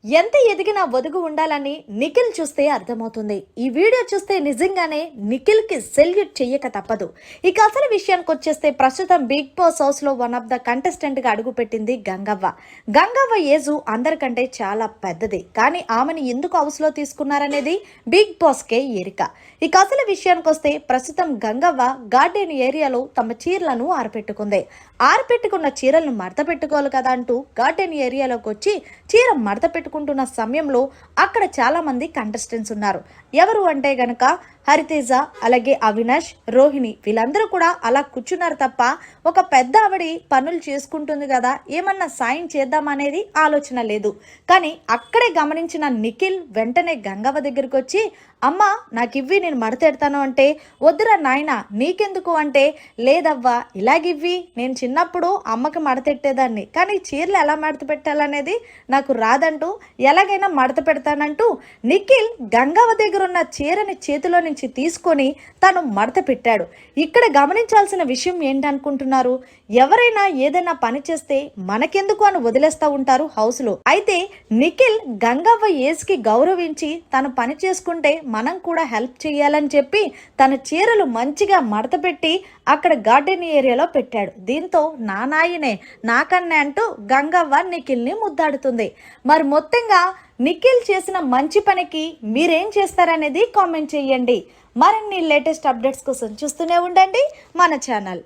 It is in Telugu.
ఎంత ఎదిగినా ఒదుగు ఉండాలని నిఖిల్ చూస్తే అర్థమవుతుంది. ఈ వీడియో చూస్తే నిజంగానే నిఖిల్ కి సెల్యూట్ చెయ్యక తప్పదు. ఇక అసలు విషయానికి వచ్చేస్తే ప్రస్తుతం బిగ్ బాస్ హౌస్ లో వన్ ఆఫ్ ద కంటెస్టెంట్ గా అడుగుపెట్టింది గంగవ్వ. గంగవ్వ ఏజు అందరికంటే చాలా పెద్దది, కానీ ఆమెను ఎందుకు హౌస్ లో తీసుకున్నారనేది బిగ్ బాస్ కే ఎరిక. ఇక అసలు విషయానికి వస్తే ప్రస్తుతం గంగవ్వ గార్డెన్ ఏరియాలో తమ చీరలను ఆరపెట్టుకున్న చీరలను మడత పెట్టుకోవాలి కదా అంటూ గార్డెన్ ఏరియాలోకి వచ్చి చీర మడత పెట్టుకుంటున్న సమయంలో అక్కడ చాలా మంది కంటెస్టెంట్స్ ఉన్నారు. ఎవరు అంటే గనక హరితేజ, అలాగే అవినాష్, రోహిణి, వీళ్ళందరూ కూడా అలా కూర్చున్నారు తప్ప ఒక పెద్ద ఆవిడ పనులు చేసుకుంటుంది కదా, ఏమన్నా సాయం చేద్దామనేది ఆలోచన లేదు. కానీ అక్కడే గమనించిన నిఖిల్ వెంటనే గంగవ్వ దగ్గరికి వచ్చి, అమ్మా నాకు ఇవ్వి, నేను మడతెడతాను అంటే, వద్దురా నాయన నీకెందుకు అంటే, లేదవ్వా ఇలాగివ్వి, నేను చిన్నప్పుడు అమ్మకి మడతెట్టేదాన్ని, కానీ చీరలు ఎలా మడత పెట్టాలనేది నాకు రాదంటూ ఎలాగైనా మడత పెడతానంటూ నిఖిల్ గంగవ్వ దగ్గర ఉన్న చీరని చేతిలో నుంచి తీసుకొని తను మడత పెట్టాడు. ఇక్కడ గమనించాల్సిన విషయం ఏంటనుకుంటున్నారు? ఎవరైనా ఏదైనా పని చేస్తే మనకెందుకు అని వదిలేస్తూ ఉంటారు హౌస్ లో. అయితే నిఖిల్ గంగవ్వ ఏజ్కి గౌరవించి తను పని చేసుకుంటే మనం కూడా హెల్ప్ చేయాలని చెప్పి తన చీరలు మంచిగా మడత పెట్టి అక్కడ గార్డెన్ ఏరియాలో పెట్టాడు. దీంతో నా నాయనే నాకన్నే అంటూ గంగవ్వ నిఖిల్ని ముద్దాడుతుంది. మరి మొత్తంగా నిఖిల్ చేసిన మంచి పనికి మీరేం చేస్తారనేది కామెంట్ చేయండి. మరిన్ని లేటెస్ట్ అప్డేట్స్ కోసం చూస్తూనే ఉండండి మన ఛానల్.